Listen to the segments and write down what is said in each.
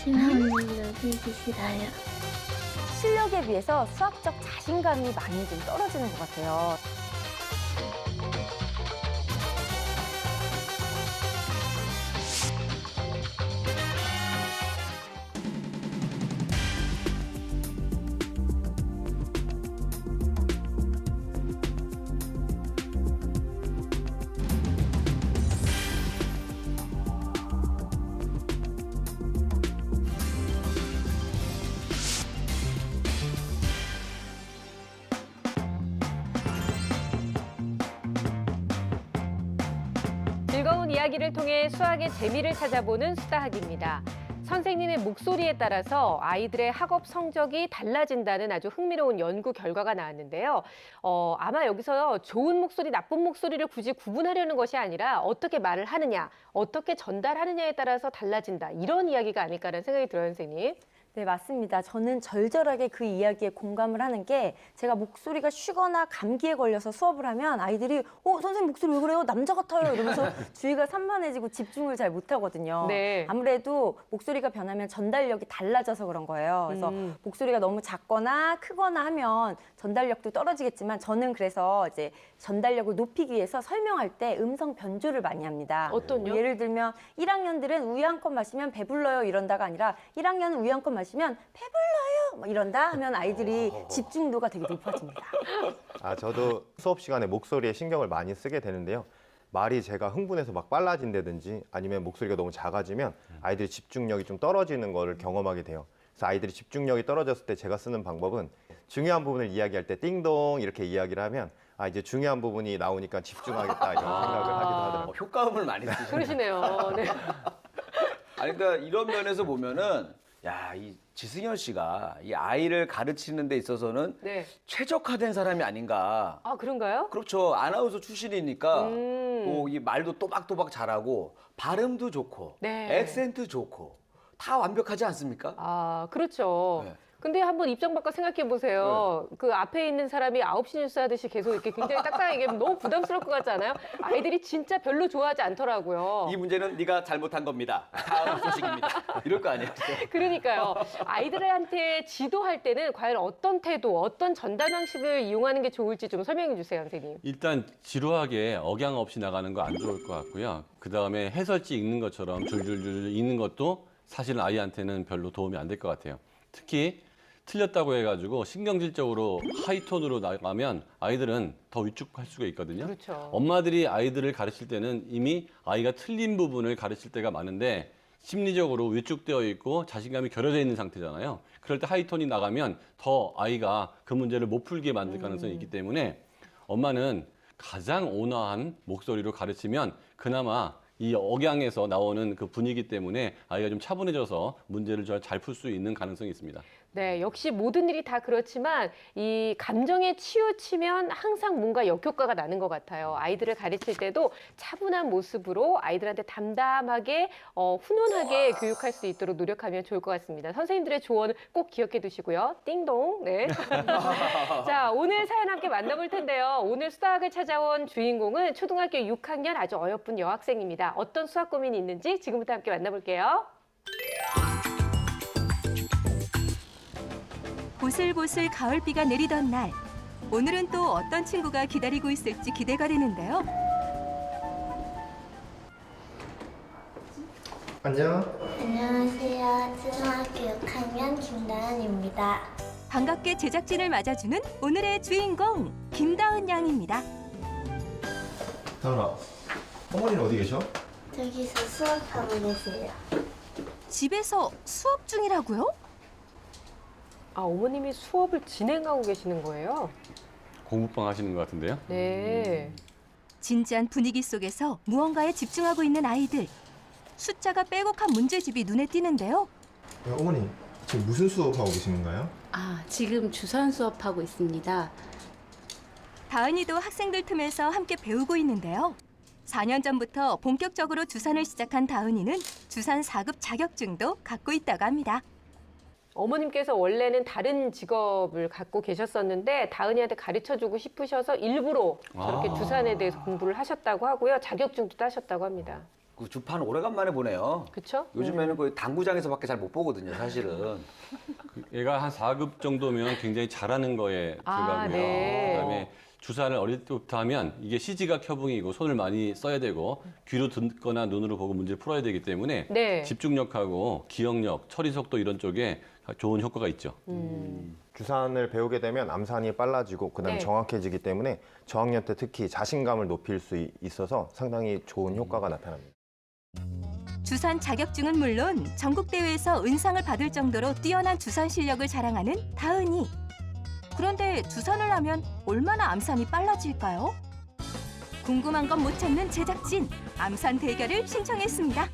심하면 이기 싫어요. 실력에 비해서 수학적 자신감이 많이 좀 떨어지는 것 같아요. 즐거운 이야기를 통해 수학의 재미를 찾아보는 수다학입니다. 선생님의 목소리에 따라서 아이들의 학업 성적이 달라진다는 아주 흥미로운 연구 결과가 나왔는데요. 아마 여기서 좋은 목소리, 나쁜 목소리를 굳이 구분하려는 것이 아니라 어떻게 말을 하느냐, 어떻게 전달하느냐에 따라서 달라진다. 이런 이야기가 아닐까라는 생각이 들어요, 선생님. 네, 맞습니다. 저는 절절하게 그 이야기에 공감을 하는 게 제가 목소리가 쉬거나 감기에 걸려서 수업을 하면 아이들이 선생님 목소리 왜 그래요? 남자 같아요. 이러면서 주의가 산만해지고 집중을 잘 못하거든요. 네. 아무래도 목소리가 변하면 전달력이 달라져서 그런 거예요. 그래서 목소리가 너무 작거나 크거나 하면 전달력도 떨어지겠지만 저는 그래서 이제 전달력을 높이기 위해서 설명할 때 음성 변조를 많이 합니다. 어떤요? 예를 들면 1학년들은 우유 한 컵 마시면 배불러요 이런다가 아니라 1학년은 우유 한 컵 마시면 배불러요 막 이런다 하면 아이들이 집중도가 되게 높아집니다. 저도 수업 시간에 목소리에 신경을 많이 쓰게 되는데요. 말이 제가 흥분해서 막 빨라진다든지 아니면 목소리가 너무 작아지면 아이들이 집중력이 좀 떨어지는 거를 경험하게 돼요. 그래서 아이들이 집중력이 떨어졌을 때 제가 쓰는 방법은 중요한 부분을 이야기할 때 띵동 이렇게 이야기를 하면 이제 중요한 부분이 나오니까 집중하겠다 이런 생각을 하기도 하더라고요. 효과음을 많이 쓰시네요. 그러시네요. 네. 아니, 그러니까 이런 면에서 보면은 이 지승현 씨가 이 아이를 가르치는 데 있어서는 네. 최적화된 사람이 아닌가. 아, 그런가요? 그렇죠. 아나운서 출신이니까 이 말도 또박또박 잘하고 발음도 좋고 네. 액센트 좋고 다 완벽하지 않습니까? 아, 그렇죠. 네. 근데 한번 입장 바꿔 생각해 보세요. 그 앞에 있는 사람이 9시 뉴스 하듯이 계속 이렇게 굉장히 딱딱하게 얘기하면 너무 부담스러울 것 같지 않아요? 아이들이 진짜 별로 좋아하지 않더라고요. 이 문제는 네가 잘못한 겁니다. 다음 소식입니다. 이럴 거 아니에요? 그러니까요. 아이들한테 지도할 때는 과연 어떤 태도, 어떤 전달 방식을 이용하는 게 좋을지 좀 설명해 주세요, 선생님. 일단 지루하게 억양 없이 나가는 거 안 좋을 것 같고요. 그다음에 해설지 읽는 것처럼 줄줄줄 읽는 것도 사실 아이한테는 별로 도움이 안 될 것 같아요. 특히 틀렸다고 해가지고 신경질적으로 하이톤으로 나가면 아이들은 더 위축할 수가 있거든요. 그렇죠. 엄마들이 아이들을 가르칠 때는 이미 아이가 틀린 부분을 가르칠 때가 많은데 심리적으로 위축되어 있고 자신감이 결여되어 있는 상태잖아요. 그럴 때 하이톤이 나가면 더 아이가 그 문제를 못 풀게 만들 가능성이 있기 때문에 엄마는 가장 온화한 목소리로 가르치면 그나마 이 억양에서 나오는 그 분위기 때문에 아이가 좀 차분해져서 문제를 잘 풀 수 있는 가능성이 있습니다. 네, 역시 모든 일이 다 그렇지만 이 감정에 치우치면 항상 뭔가 역효과가 나는 것 같아요. 아이들을 가르칠 때도 차분한 모습으로 아이들한테 담담하게 훈훈하게 교육할 수 있도록 노력하면 좋을 것 같습니다. 선생님들의 조언을 꼭 기억해 두시고요. 띵동. 네. 자, 오늘 사연 함께 만나볼 텐데요. 오늘 수학을 찾아온 주인공은 초등학교 6학년 아주 어여쁜 여학생입니다. 어떤 수학 고민이 있는지 지금부터 함께 만나볼게요. 보슬보슬 가을비가 내리던 날, 오늘은 또 어떤 친구가 기다리고 있을지 기대가 되는데요. 안녕. 안녕하세요. 초등학교 6학년 김다은입니다. 반갑게 제작진을 맞아주는 오늘의 주인공, 김다은 양입니다. 다은아, 어머니는 어디 계셔? 저기서 수업하고 계세요. 집에서 수업 중이라고요? 아, 어머님이 수업을 진행하고 계시는 거예요? 공부방 하시는 것 같은데요. 네. 진지한 분위기 속에서 무언가에 집중하고 있는 아이들. 숫자가 빼곡한 문제집이 눈에 띄는데요. 어머니, 지금 무슨 수업하고 계시는가요? 지금 주산 수업하고 있습니다. 다은이도 학생들 틈에서 함께 배우고 있는데요. 4년 전부터 본격적으로 주산을 시작한 다은이는 주산 4급 자격증도 갖고 있다고 합니다. 어머님께서 원래는 다른 직업을 갖고 계셨었는데 다은이한테 가르쳐주고 싶으셔서 일부러 저렇게 주산에 대해서 공부를 하셨다고 하고요. 자격증도 따셨다고 합니다. 그 주판 오래간만에 보네요. 그렇죠? 요즘에는 거의 당구장에서밖에 잘 못 보거든요, 사실은. 얘가 한 4급 정도면 굉장히 잘하는 거에 들어가고요. 네. 그다음에 주사를 어릴 때부터 하면 이게 시지각 협응이고 손을 많이 써야 되고 귀로 듣거나 눈으로 보고 문제를 풀어야 되기 때문에 네. 집중력하고 기억력, 처리 속도 이런 쪽에 좋은 효과가 있죠. 주산을 배우게 되면 암산이 빨라지고 그다음에 네. 정확해지기 때문에 저학년 때 특히 자신감을 높일 수 있어서 상당히 좋은 효과가 나타납니다. 주산 자격증은 물론 전국 대회에서 은상을 받을 정도로 뛰어난 주산 실력을 자랑하는 다은이. 그런데 주산을 하면 얼마나 암산이 빨라질까요? 궁금한 건 못 참는 제작진, 암산 대결을 신청했습니다.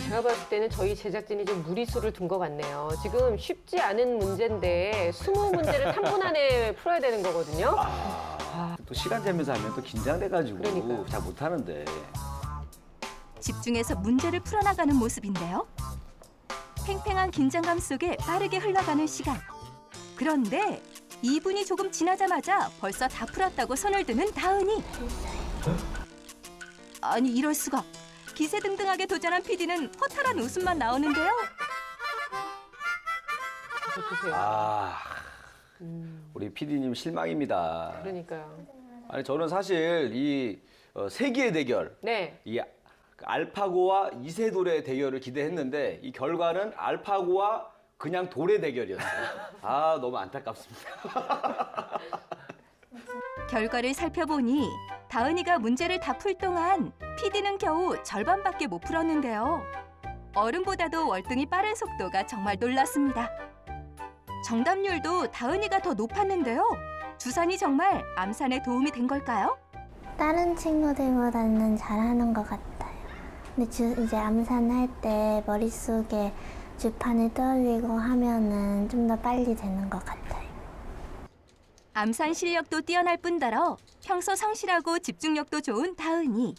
제가 봤을 때는 저희 제작진이 좀 무리수를 둔 것 같네요. 지금 쉽지 않은 문제인데 20문제를 3분 안에 풀어야 되는 거거든요. 또 시간 재면서 하면 또 긴장돼가지고 그러니까요. 잘 못하는데. 집중해서 문제를 풀어나가는 모습인데요. 팽팽한 긴장감 속에 빠르게 흘러가는 시간. 그런데 2분이 조금 지나자마자 벌써 다 풀었다고 손을 드는 다은이. 아니 이럴 수가. 기세등등하게 도전한 PD는 허탈한 웃음만 나오는데요. 아, 우리 PD님 실망입니다. 그러니까요. 아니 저는 사실 이 세기의 대결, 네. 이 알파고와 이세돌의 대결을 기대했는데 이 결과는 알파고와 그냥 돌의 대결이었어요. 아, 너무 안타깝습니다. 결과를 살펴보니 다은이가 문제를 다 풀 동안 PD는 겨우 절반밖에 못 풀었는데요. 어른보다도 월등히 빠른 속도가 정말 놀랐습니다. 정답률도 다은이가 더 높았는데요. 주산이 정말 암산에 도움이 된 걸까요? 다른 친구들보다는 잘하는 것 같아요. 근데 이제 암산할 때 머릿속에 주판을 떠올리고 하면은 좀 더 빨리 되는 것 같아요. 암산 실력도 뛰어날 뿐더러 평소 성실하고 집중력도 좋은 다은이.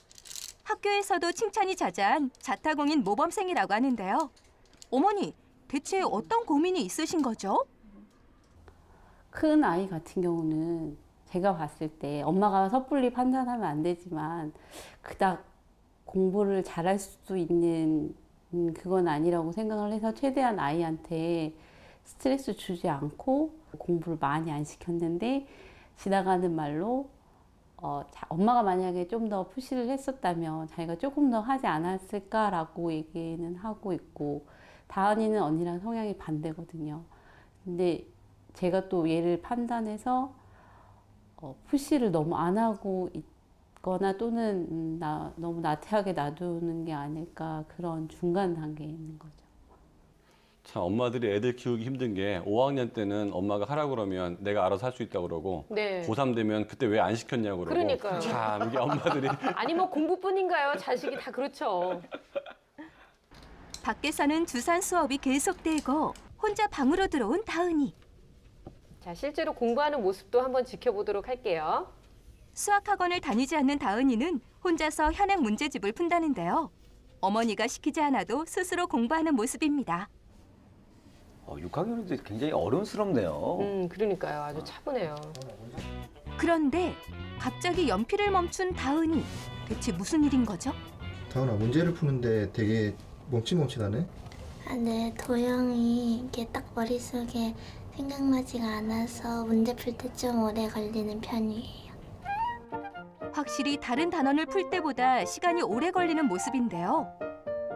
학교에서도 칭찬이 자자한 자타공인 모범생이라고 하는데요. 어머니, 대체 어떤 고민이 있으신 거죠? 큰 아이 같은 경우는 제가 봤을 때 엄마가 섣불리 판단하면 안 되지만 그닥 공부를 잘할 수 있는 그건 아니라고 생각을 해서 최대한 아이한테 스트레스 주지 않고 공부를 많이 안 시켰는데 지나가는 말로 엄마가 만약에 좀 더 푸시를 했었다면 자기가 조금 더 하지 않았을까라고 얘기는 하고 있고 다은이는 언니랑 성향이 반대거든요. 근데 제가 또 얘를 판단해서 푸시를 너무 안 하고 있거나 또는 너무 나태하게 놔두는 게 아닐까 그런 중간 단계에 있는 거죠. 참 엄마들이 애들 키우기 힘든 게 5학년 때는 엄마가 하라고 그러면 내가 알아서 할 수 있다고 그러고 네. 고3 되면 그때 왜 안 시켰냐고 그러고 그러니까요. 참 이게 엄마들이 아니 뭐 공부뿐인가요? 자식이 다 그렇죠. 밖에서는 주산 수업이 계속되고 혼자 방으로 들어온 다은이. 자, 실제로 공부하는 모습도 한번 지켜보도록 할게요. 수학학원을 다니지 않는 다은이는 혼자서 현행 문제집을 푼다는데요. 어머니가 시키지 않아도 스스로 공부하는 모습입니다. 6학년인데 굉장히 어른스럽네요. 그러니까요. 아주 차분해요. 그런데 갑자기 연필을 멈춘 다은이. 대체 무슨 일인 거죠? 다은아, 문제를 푸는데 되게 멈칫멈칫하네? 네, 도형이 이게 딱 머릿속에 생각나지가 않아서 문제 풀 때 좀 오래 걸리는 편이에요. 확실히 다른 단원을 풀 때보다 시간이 오래 걸리는 모습인데요.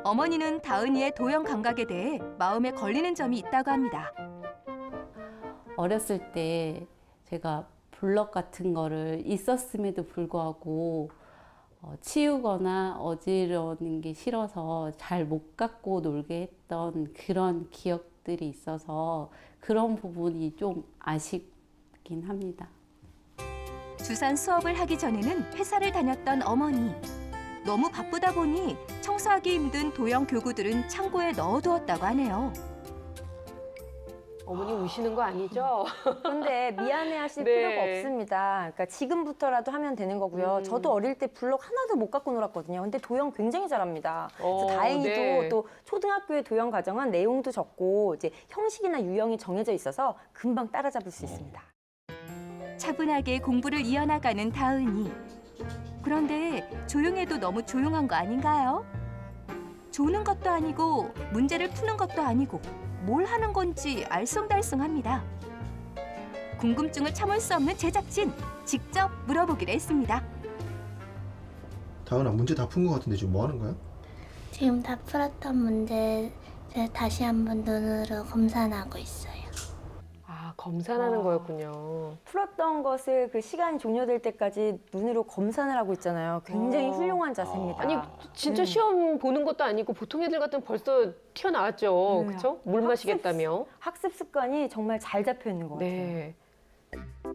어머니는 다은이의 도형 감각에 대해 마음에 걸리는 점이 있다고 합니다. 어렸을 때 제가 블럭 같은 거를 있었음에도 불구하고 치우거나 어지러는 게 싫어서 잘 못 갖고 놀게 했던 그런 기억들이 있어서 그런 부분이 좀 아쉽긴 합니다. 주산 수업을 하기 전에는 회사를 다녔던 어머니. 너무 바쁘다 보니 청소하기 힘든 도형 교구들은 창고에 넣어두었다고 하네요. 어머니 우시는 거 아니죠? 근데 미안해하실 네. 필요가 없습니다. 그러니까 지금부터라도 하면 되는 거고요. 저도 어릴 때 블록 하나도 못 갖고 놀았거든요. 근데 도형 굉장히 잘합니다. 그래서 다행히도 네. 또 초등학교의 도형 과정은 내용도 적고 이제 형식이나 유형이 정해져 있어서 금방 따라잡을 수 있습니다. 차분하게 공부를 이어나가는 다은이. 그런데 조용해도 너무 조용한 거 아닌가요? 조는 것도 아니고 문제를 푸는 것도 아니고 뭘 하는 건지 알쏭달쏭합니다. 궁금증을 참을 수 없는 제작진, 직접 물어보기로 했습니다. 다은아 문제 다 푼 거 같은데 지금 뭐 하는 거야? 지금 다 풀었던 문제를 다시 한번 눈으로 검사하고 있어요. 아, 검사하는 아. 거였군요. 풀었던 것을 그 시간이 종료될 때까지 눈으로 검산을 하고 있잖아요. 굉장히 어. 훌륭한 자세입니다. 아니 진짜 시험 보는 것도 아니고 보통 애들 같으면 벌써 튀어나왔죠. 그렇죠? 물 마시겠다며. 학습 습관이 정말 잘 잡혀 있는 것 같아요. 네.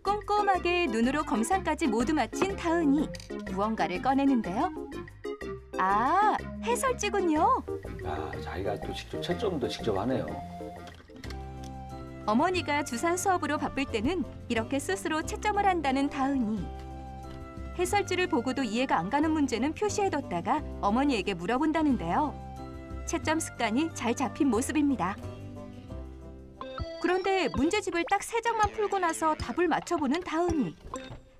꼼꼼하게 눈으로 검사까지 모두 마친 다은이 무언가를 꺼내는데요. 아, 해설지군요. 아, 자기가 또 직접 채점도 직접 하네요. 어머니가 주산 수업으로 바쁠 때는 이렇게 스스로 채점을 한다는 다은이. 해설지를 보고도 이해가 안 가는 문제는 표시해뒀다가 어머니에게 물어본다는데요. 채점 습관이 잘 잡힌 모습입니다. 그런데 문제집을 딱 3장만 풀고 나서 답을 맞춰보는 다은이.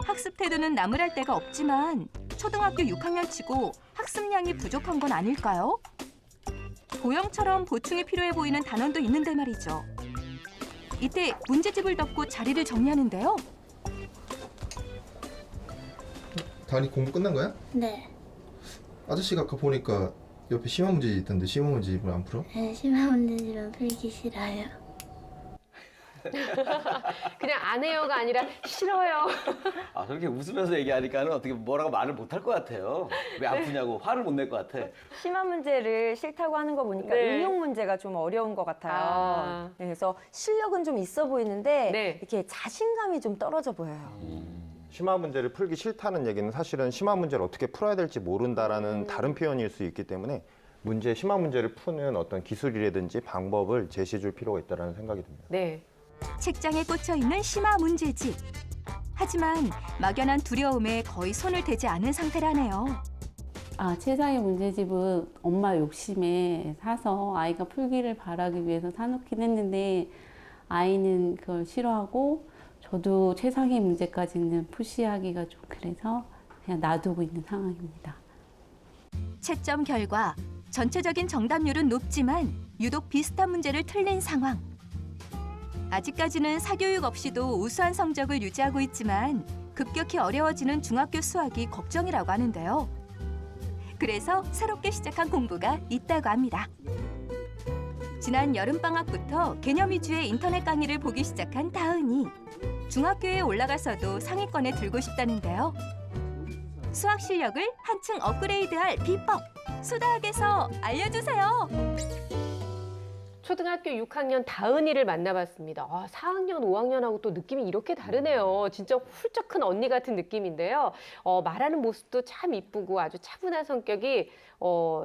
학습 태도는 나무랄 데가 없지만 초등학교 6학년 치고 학습량이 부족한 건 아닐까요? 도형처럼 보충이 필요해 보이는 단원도 있는데 말이죠. 이때 문제집을 덮고 자리를 정리하는데요. 다은이 공부 끝난 거야? 네. 아저씨가 아까 보니까 옆에 심화 문제 있던데 심화 문제집을 안 풀어? 네, 심화 문제집은 풀기 싫어요. 그냥 안 해요가 아니라 싫어요. 아, 저렇게 웃으면서 얘기하니까는 어떻게 뭐라고 말을 못 할 것 같아요. 왜 아프냐고 화를 못 낼 것 같아. 심화 문제를 싫다고 하는 거 보니까 네. 응용 문제가 좀 어려운 것 같아요. 아. 네, 그래서 실력은 좀 있어 보이는데 네. 이렇게 자신감이 좀 떨어져 보여요. 심화 문제를 풀기 싫다는 얘기는 사실은 심화 문제를 어떻게 풀어야 될지 모른다라는 다른 표현일 수 있기 때문에 심화 문제를 푸는 어떤 기술이라든지 방법을 제시해 줄 필요가 있다는 생각이 듭니다. 네. 책장에 꽂혀있는 심화 문제집. 하지만 막연한 두려움에 거의 손을 대지 않은 상태라네요. 아, 최상의 문제집은 엄마 욕심에 사서 아이가 풀기를 바라기 위해서 사놓긴 했는데 아이는 그걸 싫어하고 저도 최상의 문제까지는 푸시하기가 좀 그래서 그냥 놔두고 있는 상황입니다. 채점 결과 전체적인 정답률은 높지만 유독 비슷한 문제를 틀린 상황. 아직까지는 사교육 없이도 우수한 성적을 유지하고 있지만 급격히 어려워지는 중학교 수학이 걱정이라고 하는데요. 그래서 새롭게 시작한 공부가 있다고 합니다. 지난 여름방학부터 개념 위주의 인터넷 강의를 보기 시작한 다은이. 중학교에 올라가서도 상위권에 들고 싶다는데요. 수학 실력을 한층 업그레이드할 비법, 수다학에서 알려주세요. 초등학교 6학년 다은이를 만나봤습니다. 아, 4학년, 5학년하고 또 느낌이 이렇게 다르네요. 진짜 훌쩍 큰 언니 같은 느낌인데요. 말하는 모습도 참 이쁘고 아주 차분한 성격이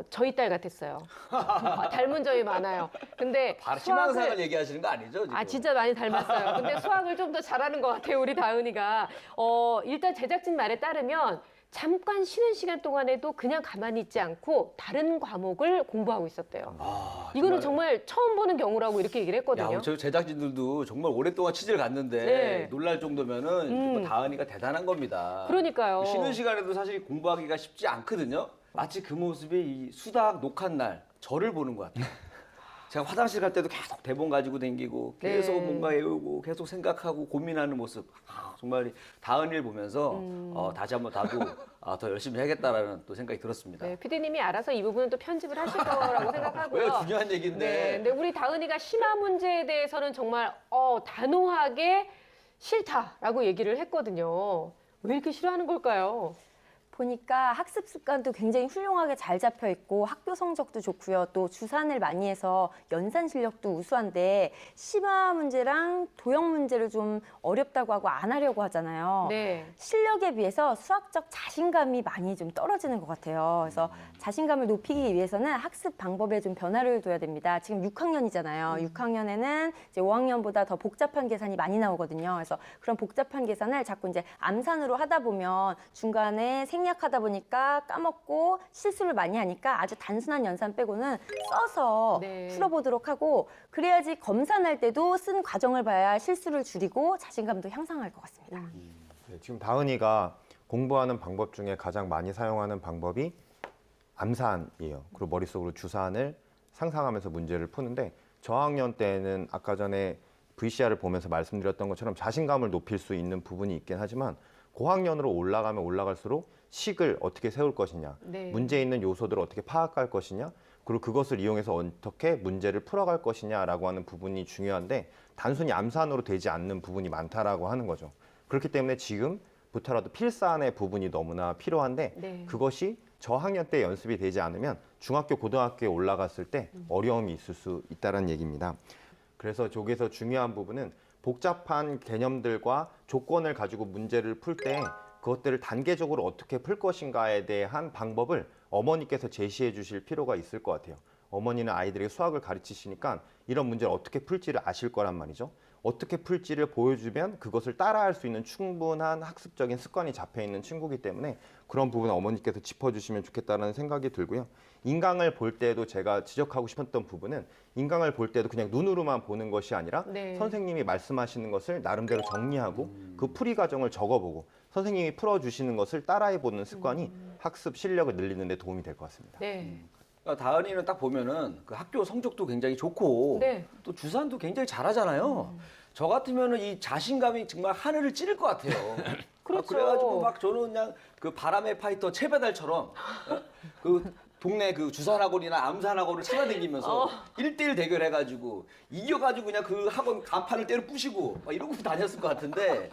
저희 딸 같았어요. 닮은 점이 많아요. 근데 바로 희망사항을 얘기하시는 거 아니죠? 지금? 아, 진짜 많이 닮았어요. 근데 수학을 좀 더 잘하는 것 같아요, 우리 다은이가. 일단 제작진 말에 따르면 잠깐 쉬는 시간 동안에도 그냥 가만히 있지 않고 다른 과목을 공부하고 있었대요. 아, 이거는 정말 처음 보는 경우라고 이렇게 얘기를 했거든요. 야, 저희 제작진들도 정말 오랫동안 취재를 갔는데 네. 놀랄 정도면은 다은이가 대단한 겁니다. 그러니까요. 쉬는 시간에도 사실 공부하기가 쉽지 않거든요. 마치 그 모습이 이 수학 녹한 날 저를 보는 것 같아요. 제가 화장실 갈 때도 계속 대본 가지고 다니고 계속 네. 뭔가 외우고 계속 생각하고 고민하는 모습. 정말 다은이를 보면서 다시 한번 나도 더 열심히 해야겠다라는 또 생각이 들었습니다. 네, PD님이 알아서 이 부분은 또 편집을 하실 거라고 생각하고요. 왜 중요한 얘기인데. 네, 근데 우리 다은이가 심화 문제에 대해서는 정말 단호하게 싫다라고 얘기를 했거든요. 왜 이렇게 싫어하는 걸까요? 보니까 학습 습관도 굉장히 훌륭하게 잘 잡혀 있고 학교 성적도 좋고요. 또 주산을 많이 해서 연산 실력도 우수한데 심화 문제랑 도형 문제를 좀 어렵다고 하고 안 하려고 하잖아요. 네. 실력에 비해서 수학적 자신감이 많이 좀 떨어지는 것 같아요. 그래서 자신감을 높이기 위해서는 학습 방법에 좀 변화를 둬야 됩니다. 지금 6학년이잖아요. 6학년에는 이제 5학년보다 더 복잡한 계산이 많이 나오거든요. 그래서 그런 복잡한 계산을 자꾸 이제 암산으로 하다 보면 중간에 생략하다 보니까 까먹고 실수를 많이 하니까 아주 단순한 연산 빼고는 써서 네. 풀어보도록 하고 그래야지 검산할 때도 쓴 과정을 봐야 실수를 줄이고 자신감도 향상할 것 같습니다. 네, 지금 다은이가 공부하는 방법 중에 가장 많이 사용하는 방법이 암산이에요. 그리고 머릿속으로 주산을 상상하면서 문제를 푸는데 저학년 때는 아까 전에 VCR을 보면서 말씀드렸던 것처럼 자신감을 높일 수 있는 부분이 있긴 하지만 고학년으로 올라가면 올라갈수록 식을 어떻게 세울 것이냐, 네. 문제 있는 요소들을 어떻게 파악할 것이냐, 그리고 그것을 이용해서 어떻게 문제를 풀어갈 것이냐라고 하는 부분이 중요한데 단순히 암산으로 되지 않는 부분이 많다라고 하는 거죠. 그렇기 때문에 지금부터라도 필산의 부분이 너무나 필요한데 네. 그것이 저학년 때 연습이 되지 않으면 중학교, 고등학교에 올라갔을 때 어려움이 있을 수 있다는 얘기입니다. 그래서 저기서 중요한 부분은 복잡한 개념들과 조건을 가지고 문제를 풀 때 그것들을 단계적으로 어떻게 풀 것인가에 대한 방법을 어머니께서 제시해 주실 필요가 있을 것 같아요. 어머니는 아이들에게 수학을 가르치시니까 이런 문제를 어떻게 풀지를 아실 거란 말이죠. 어떻게 풀지를 보여주면 그것을 따라할 수 있는 충분한 학습적인 습관이 잡혀 있는 친구이기 때문에 그런 부분 어머니께서 짚어주시면 좋겠다는 생각이 들고요. 인강을 볼 때도 제가 지적하고 싶었던 부분은 인강을 볼 때도 그냥 눈으로만 보는 것이 아니라 네. 선생님이 말씀하시는 것을 나름대로 정리하고 그 풀이 과정을 적어보고 선생님이 풀어주시는 것을 따라해보는 습관이 학습 실력을 늘리는 데 도움이 될 것 같습니다. 네. 그러니까 다은이는 딱 보면은 그 학교 성적도 굉장히 좋고 네. 또 주산도 굉장히 잘하잖아요. 저 같으면은 이 자신감이 정말 하늘을 찌를 것 같아요. 그렇죠. 그래가지고 막 저는 그냥 그 바람의 파이터 채배달처럼 그 동네 그 주산학원이나 암산학원을 찾아다니면서 1대1 대결해가지고 이겨가지고 그냥 그 학원 간판을 때려 부시고 막 이러고 다녔을 것 같은데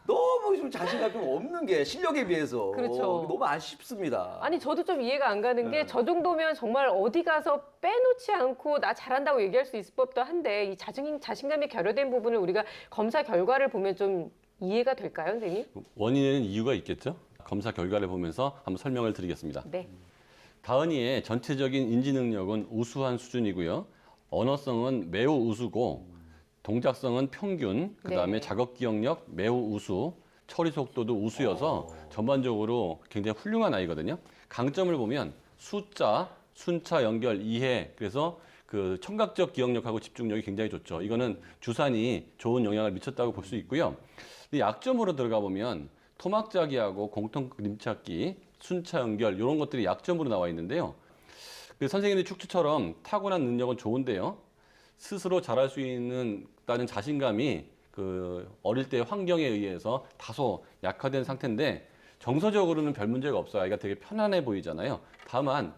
너무 좀 자신감 좀 없는 게 실력에 비해서 그렇죠. 너무 아쉽습니다. 아니 저도 좀 이해가 안 가는 게 네. 저 정도면 정말 어디 가서 빼놓지 않고 나 잘한다고 얘기할 수 있을 법도 한데 이 자신감이 결여된 부분을 우리가 검사 결과를 보면 좀 이해가 될까요, 선생님? 원인에는 이유가 있겠죠. 검사 결과를 보면서 한번 설명을 드리겠습니다. 네. 다은이의 전체적인 인지 능력은 우수한 수준이고요. 언어성은 매우 우수고 동작성은 평균, 그다음에 네. 작업 기억력 매우 우수, 처리 속도도 우수여서 전반적으로 굉장히 훌륭한 아이거든요. 강점을 보면 숫자, 순차, 연결, 이해, 그래서 그 청각적 기억력하고 집중력이 굉장히 좋죠. 이거는 주산이 좋은 영향을 미쳤다고 볼 수 있고요. 이 약점으로 들어가 보면 토막짜기하고 공통 그림 찾기, 순차 연결 이런 것들이 약점으로 나와 있는데요. 그 선생님의 축구처럼 타고난 능력은 좋은데요. 스스로 잘할 수 있다는 자신감이 그 어릴 때 환경에 의해서 다소 약화된 상태인데 정서적으로는 별 문제가 없어요. 아이가 되게 편안해 보이잖아요. 다만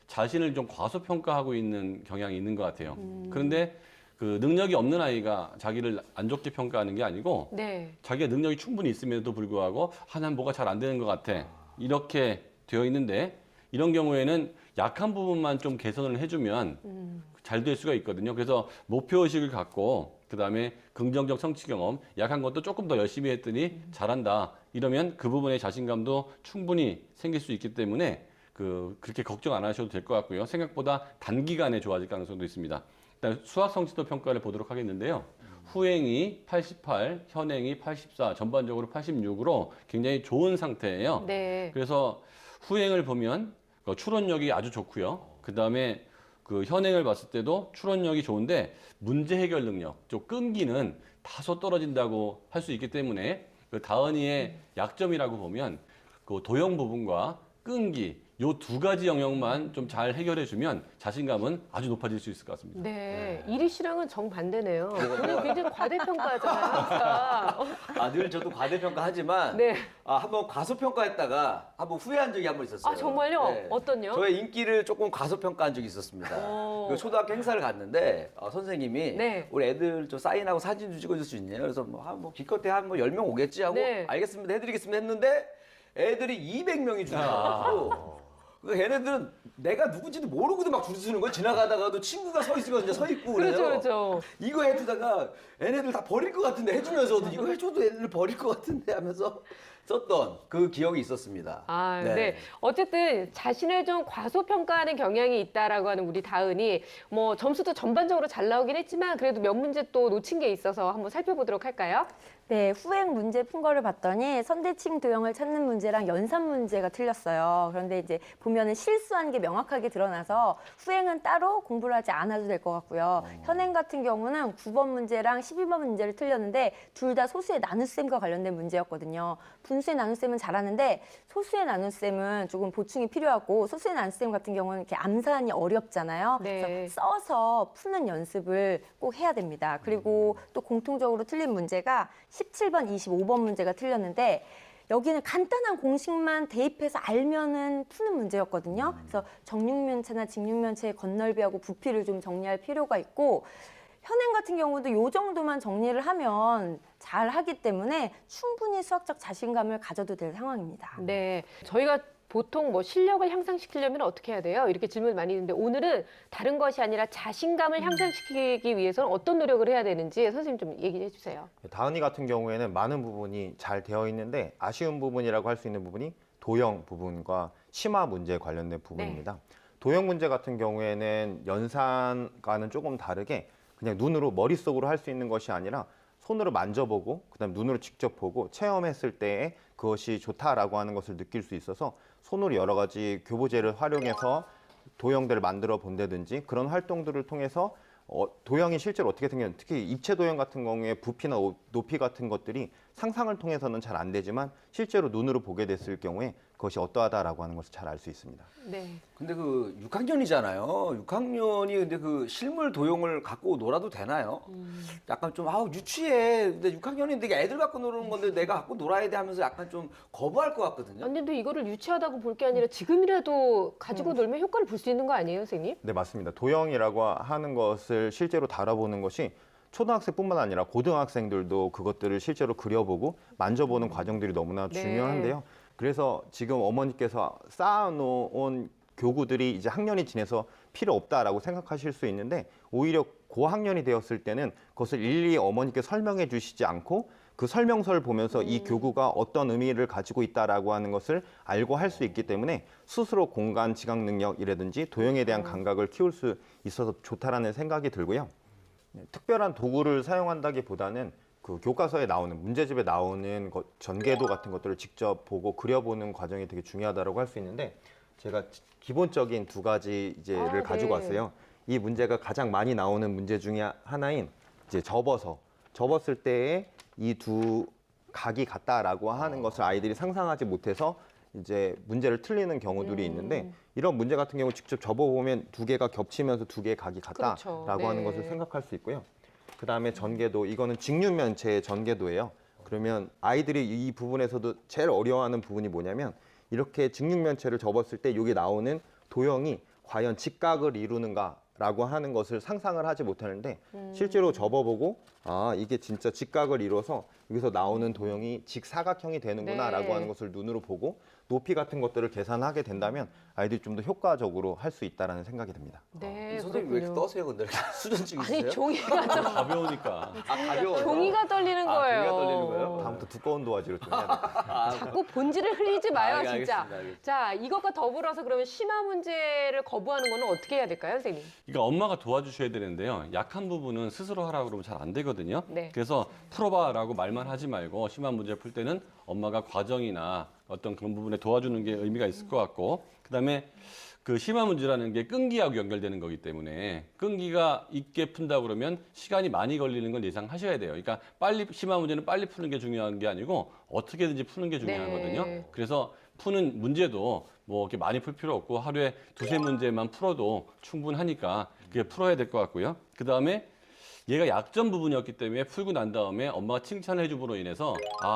자신을 좀 과소평가하고 있는 경향이 있는 것 같아요. 그런데 그 능력이 없는 아이가 자기를 안 좋게 평가하는 게 아니고 네. 자기가 능력이 충분히 있음에도 불구하고 난 뭐가 잘 안 되는 것 같아. 이렇게 되어 있는데 이런 경우에는 약한 부분만 좀 개선을 해주면 잘 될 수가 있거든요. 그래서 목표의식을 갖고 그다음에 긍정적 성취 경험, 약한 것도 조금 더 열심히 했더니 잘한다. 이러면 그 부분의 자신감도 충분히 생길 수 있기 때문에 그렇게 걱정 안 하셔도 될 것 같고요. 생각보다 단기간에 좋아질 가능성도 있습니다. 일단 수학 성취도 평가를 보도록 하겠는데요. 후행이 88, 현행이 84, 전반적으로 86으로 굉장히 좋은 상태예요. 네. 그래서 후행을 보면 추론력이 아주 좋고요. 그다음에 그 현행을 봤을 때도 추론력이 좋은데 문제 해결 능력, 좀 끈기는 다소 떨어진다고 할 수 있기 때문에 그 다은이의 약점이라고 보면 그 도형 부분과 끈기 요 두 가지 영역만 좀 잘 해결해 주면 자신감은 아주 높아질 수 있을 것 같습니다. 네. 이리 씨랑은 정반대네요. 저는 굉장히 과대평가하잖아요. 그러니까. 늘 저도 과대평가하지만 네. 한번 과소평가했다가 한번 후회한 적이 한 번 있었어요. 아, 정말요? 네. 어떤요? 저의 인기를 조금 과소평가한 적이 있었습니다. 그 초등학교 행사를 갔는데 선생님이 네. 우리 애들 좀 사인하고 사진 좀 찍어줄 수 있냐? 그래서 뭐 기껏해 한 10명 오겠지 하고 네. 알겠습니다 해드리겠습니다 했는데 애들이 200명이 줄서가지고 걔네들은 내가 누군지도 모르고도 막 줄 서는 거야. 지나가다가도 친구가 서 있으면 서 있고 그래요. 그렇죠, 그렇죠. 이거 해주다가 얘네들 다 버릴 것 같은데 해주면서도 이거 해줘도 애들 버릴 것 같은데 하면서 썼던 그 기억이 있었습니다. 네. 어쨌든 자신을 좀 과소평가하는 경향이 있다라고 하는 우리 다은이 뭐 점수도 전반적으로 잘 나오긴 했지만 그래도 몇 문제 또 놓친 게 있어서 한번 살펴보도록 할까요? 네, 후행 문제 푼 거를 봤더니 선대칭 도형을 찾는 문제랑 연산 문제가 틀렸어요. 그런데 이제 보면은 실수한 게 명확하게 드러나서 후행은 따로 공부를 하지 않아도 될 것 같고요. 현행 같은 경우는 9번 문제랑 12번 문제를 틀렸는데 둘 다 소수의 나눗셈과 관련된 문제였거든요. 분수의 나눗셈은 잘하는데 소수의 나눗셈은 조금 보충이 필요하고 소수의 나눗셈 같은 경우는 이렇게 암산이 어렵잖아요. 네. 그래서 써서 푸는 연습을 꼭 해야 됩니다. 그리고 또 공통적으로 틀린 문제가 17번, 25번 문제가 틀렸는데 여기는 간단한 공식만 대입해서 알면은 푸는 문제였거든요. 그래서 정육면체나 직육면체의 겉넓이하고 부피를 좀 정리할 필요가 있고 현행 같은 경우도 이 정도만 정리를 하면 잘 하기 때문에 충분히 수학적 자신감을 가져도 될 상황입니다. 네, 저희가 보통 뭐 실력을 향상시키려면 어떻게 해야 돼요? 이렇게 질문 많이 있는데 오늘은 다른 것이 아니라 자신감을 향상시키기 위해서는 어떤 노력을 해야 되는지 선생님 좀 얘기해 주세요. 다은이 같은 경우에는 많은 부분이 잘 되어 있는데 아쉬운 부분이라고 할 수 있는 부분이 도형 부분과 심화 문제에 관련된 부분입니다. 도형 문제 같은 경우에는 연산과는 조금 다르게 그냥 눈으로 머릿속으로 할 수 있는 것이 아니라 손으로 만져보고 그다음 눈으로 직접 보고 체험했을 때에 그것이 좋다라고 하는 것을 느낄 수 있어서 손으로 여러 가지 교보제를 활용해서 도형들을 만들어 본다든지 그런 활동들을 통해서 도형이 실제로 어떻게 생겼는지 특히 입체 도형 같은 경우에 부피나 높이 같은 것들이 상상을 통해서는 잘 안 되지만 실제로 눈으로 보게 됐을 경우에 그것이 어떠하다라고 하는 것을 잘 알 수 있습니다. 네. 근데 그 6학년이잖아요. 6학년이 근데 그 실물 도형을 갖고 놀아도 되나요? 약간 좀 유치해. 근데 6학년인데 애들 갖고 노는 건데 내가 갖고 놀아야 돼 하면서 약간 좀 거부할 것 같거든요. 아니 근데 이거를 유치하다고 볼 게 아니라 지금이라도 가지고 놀면 효과를 볼 수 있는 거 아니에요, 선생님? 네, 맞습니다. 도형이라고 하는 것을 실제로 다뤄보는 것이 초등학생뿐만 아니라 고등학생들도 그것들을 실제로 그려보고 만져보는 과정들이 너무나 네. 중요한데요. 그래서 지금 어머니께서 쌓아놓은 교구들이 이제 학년이 지나서 필요 없다라고 생각하실 수 있는데 오히려 고학년이 되었을 때는 그것을 일일이 어머니께 설명해 주시지 않고 그 설명서를 보면서 이 교구가 어떤 의미를 가지고 있다라고 하는 것을 알고 할 수 있기 때문에 스스로 공간 지각 능력이라든지 도형에 대한 감각을 키울 수 있어서 좋다라는 생각이 들고요. 특별한 도구를 사용한다기보다는 그 교과서에 나오는 문제집에 나오는 전개도 같은 것들을 직접 보고 그려보는 과정이 되게 중요하다고 할 수 있는데 제가 기본적인 두 가지를 가지고 왔어요. 이 문제가 가장 많이 나오는 문제 중에 하나인 이제 접었을 때에 이 두 각이 같다라고 하는 것을 아이들이 상상하지 못해서 이제 문제를 틀리는 경우들이 있는데 이런 문제 같은 경우 직접 접어보면 두 개가 겹치면서 두 개의 각이 같다라고 그렇죠. 하는 것을 생각할 수 있고요. 그 다음에 전개도, 이거는 직육면체의 전개도예요. 그러면 아이들이 이 부분에서도 제일 어려워하는 부분이 뭐냐면 이렇게 직육면체를 접었을 때 여기 나오는 도형이 과연 직각을 이루는가라고 하는 것을 상상을 하지 못하는데 실제로 접어보고 이게 진짜 직각을 이뤄서 여기서 나오는 도형이 직사각형이 되는구나라고 네. 하는 것을 눈으로 보고 높이 같은 것들을 계산하게 된다면 아이들이 좀 더 효과적으로 할 수 있다라는 생각이 듭니다. 네, 선생님 왜 이렇게 그렇군요. 떠세요? 근데 수전증 있으세요? 아니 종이가 가벼우니까. 가벼워요? 종이가 떨리는 거예요. 종이가 떨리는 거예요? 다음부터 두꺼운 도화지로 좀 해야 돼요. 자꾸 본질을 흘리지 마요, 진짜. 알겠습니다, 알겠습니다. 자, 이것과 더불어서 그러면 심화 문제를 거부하는 거는 어떻게 해야 될까요, 선생님? 그러니까 엄마가 도와주셔야 되는데요. 약한 부분은 스스로 하라고 그러면 잘 안 되거든요. 네. 그래서 풀어봐라고 말만 하지 말고 심한 문제 풀 때는 엄마가 과정이나 어떤 그런 부분에 도와주는 게 의미가 있을 것 같고 그다음에 그 심화 문제라는 게 끈기하고 연결되는 거기 때문에 끈기가 있게 푼다 그러면 시간이 많이 걸리는 걸 예상하셔야 돼요. 그러니까 빨리 심화 문제는 빨리 푸는 게 중요한 게 아니고 어떻게든지 푸는 게 중요하거든요. 네. 그래서 푸는 문제도 뭐 이렇게 많이 풀 필요 없고 하루에 두세 문제만 풀어도 충분하니까 그게 풀어야 될 것 같고요. 그다음에 얘가 약점 부분이었기 때문에 풀고 난 다음에 엄마가 칭찬을 해줌으로 인해서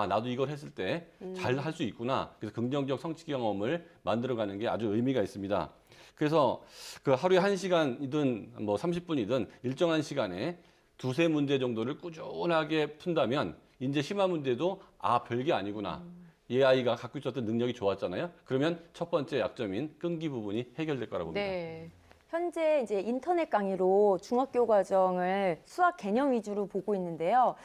나도 이걸 했을 때 잘 할 수 있구나. 그래서 긍정적 성취 경험을 만들어가는 게 아주 의미가 있습니다. 그래서 그 하루에 1시간이든 뭐 30분이든 일정한 시간에 두세 문제 정도를 꾸준하게 푼다면 이제 심화 문제도 별게 아니구나. 얘 아이가 갖고 있었던 능력이 좋았잖아요. 그러면 첫 번째 약점인 끈기 부분이 해결될 거라고 봅니다. 네. 현재 이제 인터넷 강의로 중학교 과정을 수학 개념 위주로 보고 있는데요.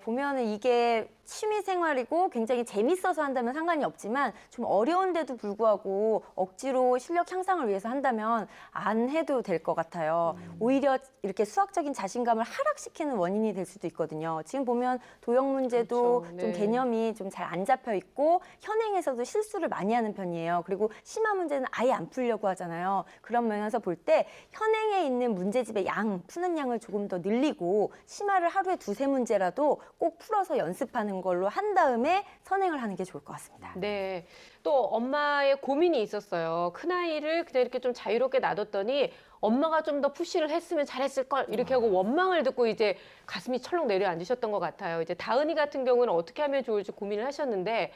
보면은 이게 취미 생활이고 굉장히 재밌어서 한다면 상관이 없지만 좀 어려운데도 불구하고 억지로 실력 향상을 위해서 한다면 안 해도 될 것 같아요. 오히려 이렇게 수학적인 자신감을 하락시키는 원인이 될 수도 있거든요. 지금 보면 도형 문제도 그렇죠. 좀 네. 개념이 좀 잘 안 잡혀 있고 현행에서도 실수를 많이 하는 편이에요. 그리고 심화 문제는 아예 안 풀려고 하잖아요. 그런 면에서 볼 때 현행에 있는 문제집의 푸는 양을 조금 더 늘리고 심화를 하루에 2-3문제라도 꼭 풀어서 연습하는 걸로 한 다음에 선행을 하는 게 좋을 것 같습니다. 네. 또 엄마의 고민이 있었어요. 큰아이를 그냥 이렇게 좀 자유롭게 놔뒀더니 엄마가 좀 더 푸시를 했으면 잘했을 걸 이렇게 하고 원망을 듣고 이제 가슴이 철렁 내려앉으셨던 것 같아요. 이제 다은이 같은 경우는 어떻게 하면 좋을지 고민을 하셨는데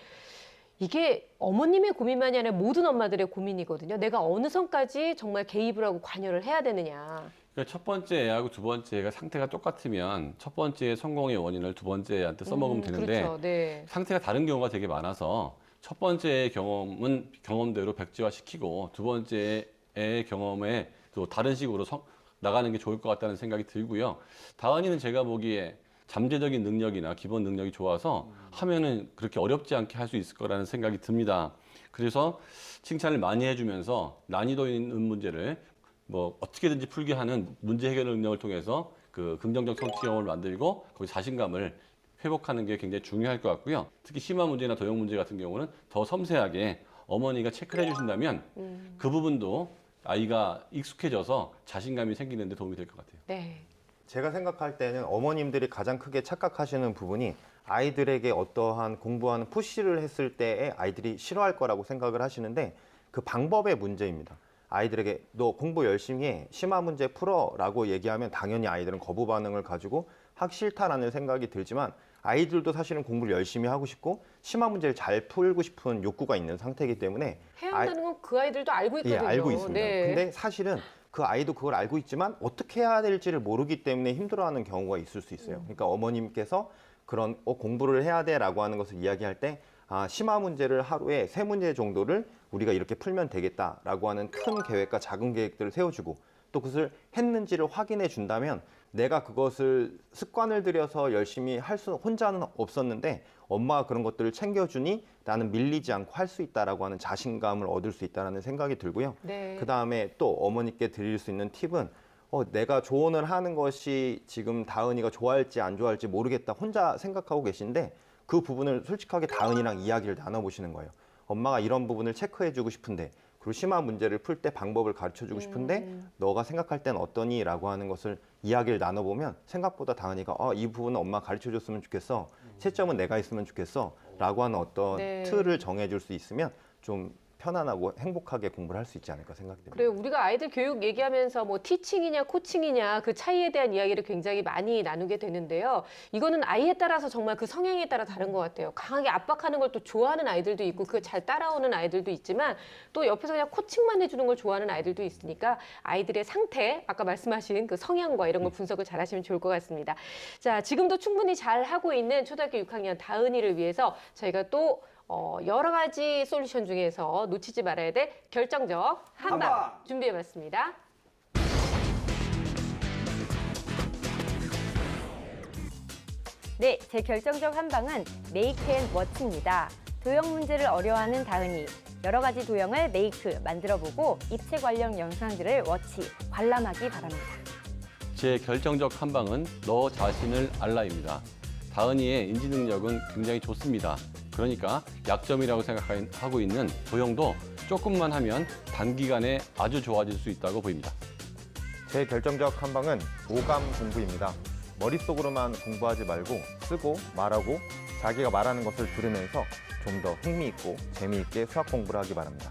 이게 어머님의 고민만이 아니라 모든 엄마들의 고민이거든요. 내가 어느 선까지 정말 개입을 하고 관여를 해야 되느냐. 그러니까 첫 번째 애하고 두 번째 애가 상태가 똑같으면 첫 번째 성공의 원인을 두 번째 애한테 써먹으면 되는데 그렇죠. 네. 상태가 다른 경우가 되게 많아서 첫 번째의 경험은 경험대로 백지화시키고 두 번째의 경험에 또 다른 식으로 나가는 게 좋을 것 같다는 생각이 들고요. 다은이는 제가 보기에 잠재적인 능력이나 기본 능력이 좋아서 하면은 그렇게 어렵지 않게 할 수 있을 거라는 생각이 듭니다. 그래서 칭찬을 많이 해주면서 난이도 있는 문제를 뭐 어떻게든지 풀게 하는 문제 해결 능력을 통해서 그 긍정적 성취 경험을 만들고 거기 자신감을 회복하는 게 굉장히 중요할 것 같고요. 특히 심화 문제나 도형 문제 같은 경우는 더 섬세하게 어머니가 체크를 해주신다면 그 부분도 아이가 익숙해져서 자신감이 생기는 데 도움이 될 것 같아요. 네. 제가 생각할 때는 어머님들이 가장 크게 착각하시는 부분이 아이들에게 어떠한 공부하는 푸시를 했을 때에 아이들이 싫어할 거라고 생각을 하시는데 그 방법의 문제입니다. 아이들에게 너 공부 열심히 해, 심화 문제 풀어 라고 얘기하면 당연히 아이들은 거부 반응을 가지고 하기 싫다라는 생각이 들지만 아이들도 사실은 공부를 열심히 하고 싶고 심화 문제를 잘 풀고 싶은 욕구가 있는 상태이기 때문에 해야 한다는 건 그 아이들도 알고 있거든요. 예, 알고 있습니다. 네. 근데 사실은 그 아이도 그걸 알고 있지만 어떻게 해야 될지를 모르기 때문에 힘들어하는 경우가 있을 수 있어요. 그러니까 어머님께서 그런 공부를 해야 돼라고 하는 것을 이야기할 때 심화 문제를 하루에 3문제 정도를 우리가 이렇게 풀면 되겠다라고 하는 큰 계획과 작은 계획들을 세워주고 또 그것을 했는지를 확인해 준다면 내가 그것을 습관을 들여서 열심히 할 수 혼자는 없었는데 엄마가 그런 것들을 챙겨주니 나는 밀리지 않고 할 수 있다라고 하는 자신감을 얻을 수 있다라는 생각이 들고요. 네. 그 다음에 또 어머니께 드릴 수 있는 팁은 내가 조언을 하는 것이 지금 다은이가 좋아할지 안 좋아할지 모르겠다 혼자 생각하고 계신데 그 부분을 솔직하게 다은이랑 이야기를 나눠보시는 거예요. 엄마가 이런 부분을 체크해주고 싶은데 그리고 심화 문제를 풀 때 방법을 가르쳐주고 싶은데 너가 생각할 땐 어떠니? 라고 하는 것을 이야기를 나눠보면 생각보다 다은이가 이 부분은 엄마가 가르쳐줬으면 좋겠어. 채점은 내가 있으면 좋겠어. 라고 하는 어떤 네. 틀을 정해줄 수 있으면 좀 편안하고 행복하게 공부를 할 수 있지 않을까 생각됩니다. 그래요. 우리가 아이들 교육 얘기하면서 뭐 티칭이냐 코칭이냐 그 차이에 대한 이야기를 굉장히 많이 나누게 되는데요. 이거는 아이에 따라서 정말 그 성향에 따라 다른 것 같아요. 강하게 압박하는 걸 또 좋아하는 아이들도 있고 그걸 잘 따라오는 아이들도 있지만 또 옆에서 그냥 코칭만 해주는 걸 좋아하는 아이들도 있으니까 아이들의 상태, 아까 말씀하신 그 성향과 이런 걸 분석을 잘 하시면 좋을 것 같습니다. 자, 지금도 충분히 잘 하고 있는 초등학교 6학년 다은이를 위해서 저희가 또 여러 가지 솔루션 중에서 놓치지 말아야 될 결정적 한방 준비해봤습니다. 네, 제 결정적 한방은 메이크 앤 워치입니다. 도형 문제를 어려워하는 다은이, 여러 가지 도형을 메이크, 만들어보고 입체 관련 영상들을 워치, 관람하기 바랍니다. 제 결정적 한방은 너 자신을 알라입니다. 다은이의 인지 능력은 굉장히 좋습니다. 그러니까 약점이라고 생각하고 있는 도형도 조금만 하면 단기간에 아주 좋아질 수 있다고 보입니다. 제 결정적 한방은 오감 공부입니다. 머릿속으로만 공부하지 말고 쓰고 말하고 자기가 말하는 것을 들으면서 좀 더 흥미있고 재미있게 수학 공부를 하기 바랍니다.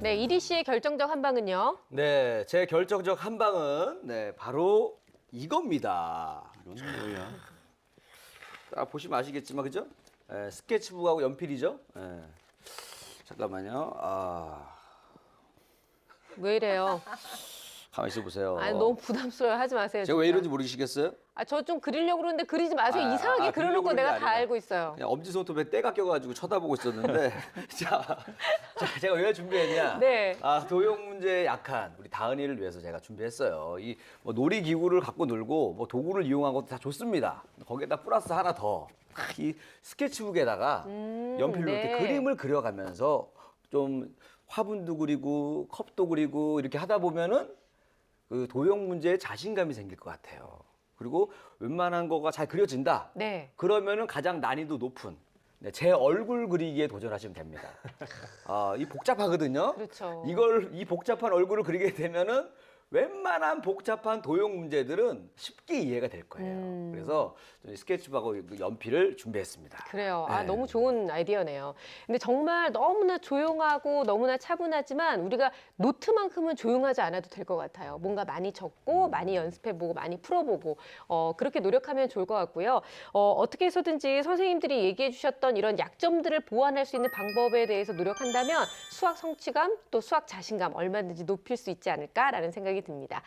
네, 이리 씨의 결정적 한방은요. 네, 제 결정적 한방은 바로 이겁니다. 이건 뭐야? 딱 보시면 아시겠지만 그죠? 스케치북하고 연필이죠. 잠깐만요. 왜 이래요? 가만히 있어 보세요. 아니, 너무 부담스러워 하지 마세요. 제가 왜 진짜. 이런지 모르시겠어요? 저 좀 그리려고 그러는데 그리지 마세요. 이상하게 그려놓고 그리려고 내가 그런 게 다 아니라 알고 있어요. 그냥 엄지손톱에 때가 껴가지고 쳐다보고 있었는데 자, 제가 왜 준비했냐? 네. 도형 문제에 약한 우리 다은이를 위해서 제가 준비했어요. 이 뭐 놀이기구를 갖고 놀고 뭐 도구를 이용한 것도 다 좋습니다. 거기에다 플러스 하나 더. 이 스케치북에다가 연필로 네. 이렇게 그림을 그려가면서 좀 화분도 그리고 컵도 그리고 이렇게 하다 보면은 그 도형 문제에 자신감이 생길 것 같아요. 그리고 웬만한 거가 잘 그려진다. 네. 그러면은 가장 난이도 높은 제 얼굴 그리기에 도전하시면 됩니다. 이 복잡하거든요. 그렇죠. 이 복잡한 얼굴을 그리게 되면은 웬만한 복잡한 도형 문제들은 쉽게 이해가 될 거예요. 그래서 저희 스케치북하고 연필을 준비했습니다. 그래요. 네. 너무 좋은 아이디어네요. 근데 정말 너무나 조용하고 너무나 차분하지만 우리가 노트만큼은 조용하지 않아도 될 것 같아요. 뭔가 많이 적고 많이 연습해보고 많이 풀어보고 그렇게 노력하면 좋을 것 같고요. 어떻게 해서든지 선생님들이 얘기해 주셨던 이런 약점들을 보완할 수 있는 방법에 대해서 노력한다면 수학 성취감 또 수학 자신감 얼마든지 높일 수 있지 않을까라는 생각이 듭니다.